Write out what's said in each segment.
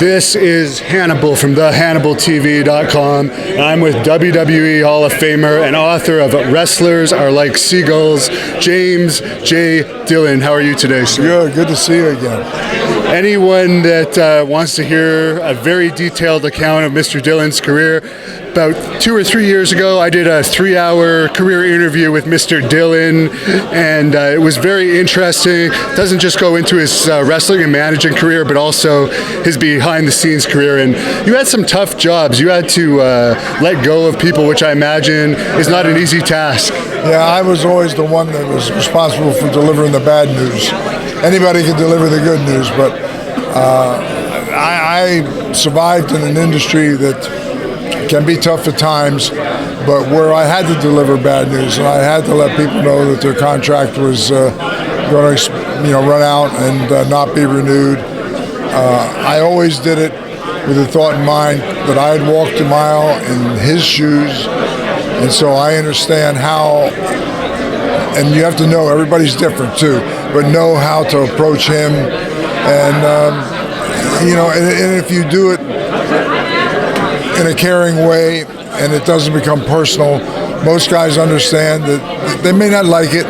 This is Hannibal from thehannibaltv.com, and I'm with WWE Hall of Famer and author of Wrestlers Are Like Seagulls, James J. Dillon. How are you today, sir? Good to see you again. Anyone that wants to hear a very detailed account of Mr. Dillon's career, about 2 or 3 years ago, I did a 3-hour career interview with Mr. Dillon, and it was very interesting. It doesn't just go into his wrestling and managing career, but also his behind-the-scenes career. And you had some tough jobs. You had to let go of people, which I imagine is not an easy task. Yeah, I was always the one that was responsible for delivering the bad news. Anybody can deliver the good news, but I survived in an industry that can be tough at times, but where I had to deliver bad news and I had to let people know that their contract was going to, run out and not be renewed. I always did it with the thought in mind that I had walked a mile in his shoes, and so I understand how. And you have to know everybody's different too, but know how to approach him, and and if you do it in a caring way and it doesn't become personal, most guys understand that they may not like it,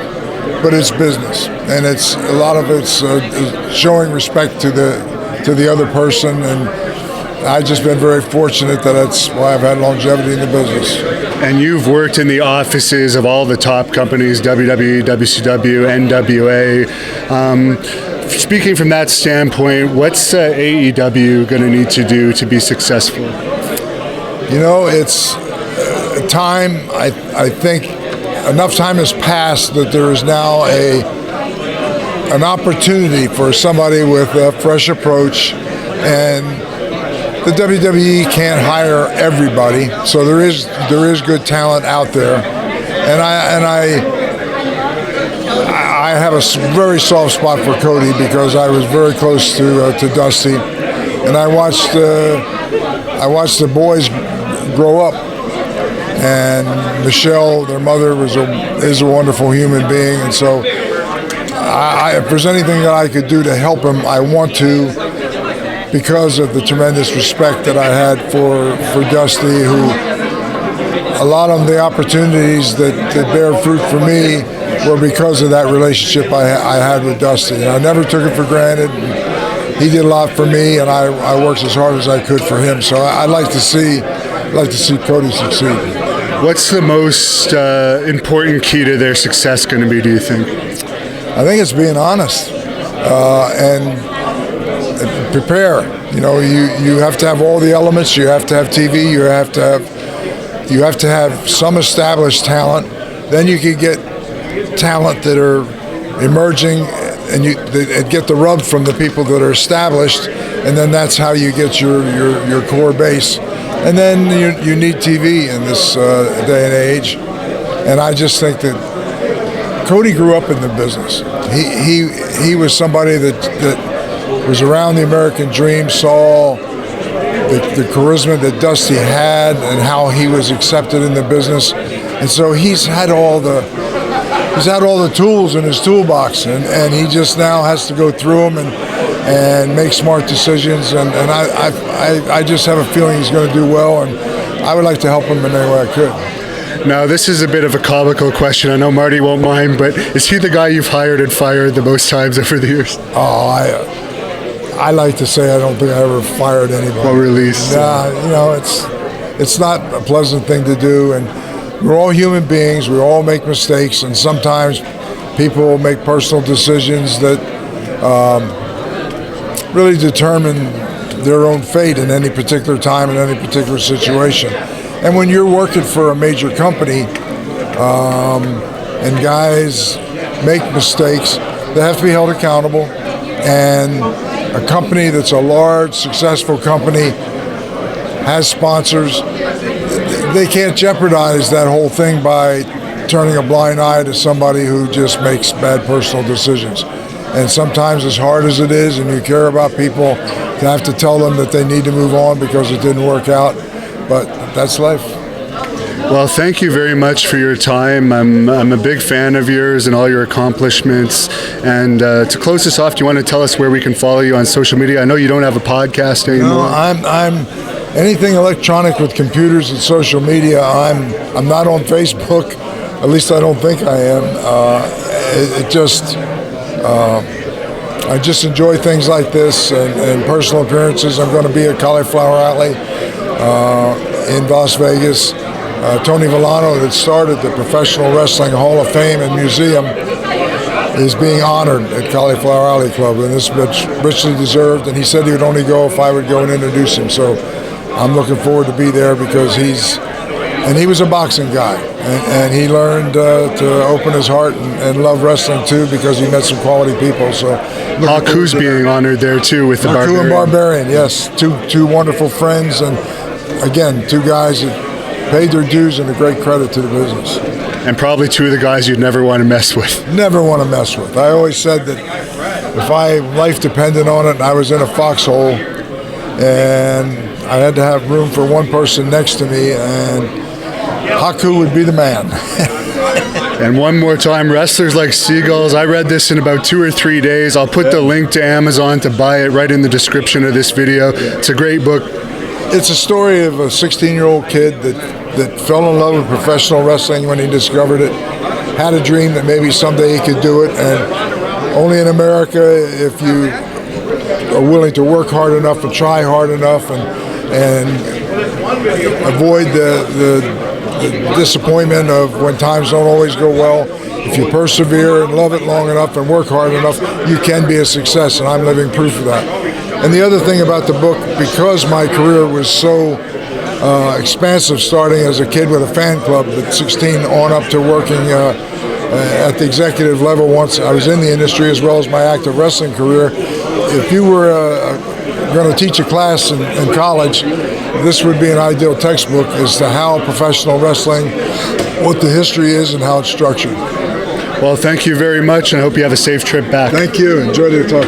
but it's business, and it's a lot of it's showing respect to the other person, and I've just been very fortunate that that's why I've had longevity in the business. And you've worked in the offices of all the top companies, WWE, WCW, NWA. Speaking from that standpoint, what's AEW going to need to do to be successful? It's time. I think enough time has passed that there is now an opportunity for somebody with a fresh approach, and the WWE can't hire everybody, so there is good talent out there, and I have a very soft spot for Cody because I was very close to Dusty, and I watched the boys grow up, and Michelle, their mother, is a wonderful human being, and so if there's anything that I could do to help him, I want to, because of the tremendous respect that I had for Dusty, who a lot of the opportunities that bear fruit for me were because of that relationship I had with Dusty, and I never took it for granted. He did a lot for me, and I worked as hard as I could for him. So I'd like to see Cody succeed. What's the most important key to their success going to be, do you think? I think it's being honest and prepare. You have to have all the elements. You have to have TV. You have to have some established talent. Then you can get talent that are emerging, and get the rub from the people that are established, and then that's how you get your core base. And then you need TV in this day and age. And I just think that Cody grew up in the business. He was somebody that was around the American dream, saw the charisma that Dusty had and how he was accepted in the business, and so he's had all the tools in his toolbox, and he just now has to go through them and make smart decisions, and I just have a feeling he's going to do well, and I would like to help him in any way I could. Now, this is a bit of a comical question. I know Marty won't mind, but is he the guy you've hired and fired the most times over the years? Oh, I like to say I don't think I ever fired anybody. Well, release. It's not a pleasant thing to do, and we're all human beings. We all make mistakes, and sometimes people make personal decisions that really determine their own fate in any particular time, in any particular situation. And when you're working for a major company, and guys make mistakes, they have to be held accountable. And a company that's a large, successful company, has sponsors, they can't jeopardize that whole thing by turning a blind eye to somebody who just makes bad personal decisions. And sometimes, as hard as it is, and you care about people, to have to tell them that they need to move on because it didn't work out, but that's life. Well, thank you very much for your time. I'm a big fan of yours and all your accomplishments. And to close this off, do you want to tell us where we can follow you on social media? I know you don't have a podcast anymore. No, I'm anything electronic with computers and social media. I'm not on Facebook. At least I don't think I am. I just enjoy things like this and personal appearances. I'm going to be at Cauliflower Alley in Las Vegas. Tony Villano, that started the Professional Wrestling Hall of Fame and Museum, is being honored at Cauliflower Alley Club, and this is richly deserved. And he said he would only go if I would go and introduce him. So I'm looking forward to be there because he was a boxing guy, and he learned to open his heart and love wrestling too because he met some quality people. So Haku's being honored there too with the Haku Barbarian. and Barbarian, yes, two wonderful friends, and again, two guys that paid their dues and a great credit to the business. And probably two of the guys you'd never want to mess with. Never want to mess with. I always said that if life depended on it and I was in a foxhole and I had to have room for one person next to me, and Haku would be the man. And one more time, Wrestlers Like Seagulls. I read this in about 2 or 3 days. I'll put the link to Amazon to buy it right in the description of this video. It's a great book. It's a story of a 16-year-old kid that fell in love with professional wrestling when he discovered it, had a dream that maybe someday he could do it, and only in America, if you are willing to work hard enough and try hard enough and avoid the disappointment of when times don't always go well, if you persevere and love it long enough and work hard enough, you can be a success, and I'm living proof of that. And the other thing about the book, because my career was so expansive, starting as a kid with a fan club at 16 on up to working at the executive level once I was in the industry, as well as my active wrestling career, if you were going to teach a class in college, this would be an ideal textbook as to how professional wrestling, what the history is and how it's structured. Well, thank you very much, and I hope you have a safe trip back. Thank you. Enjoyed your talk.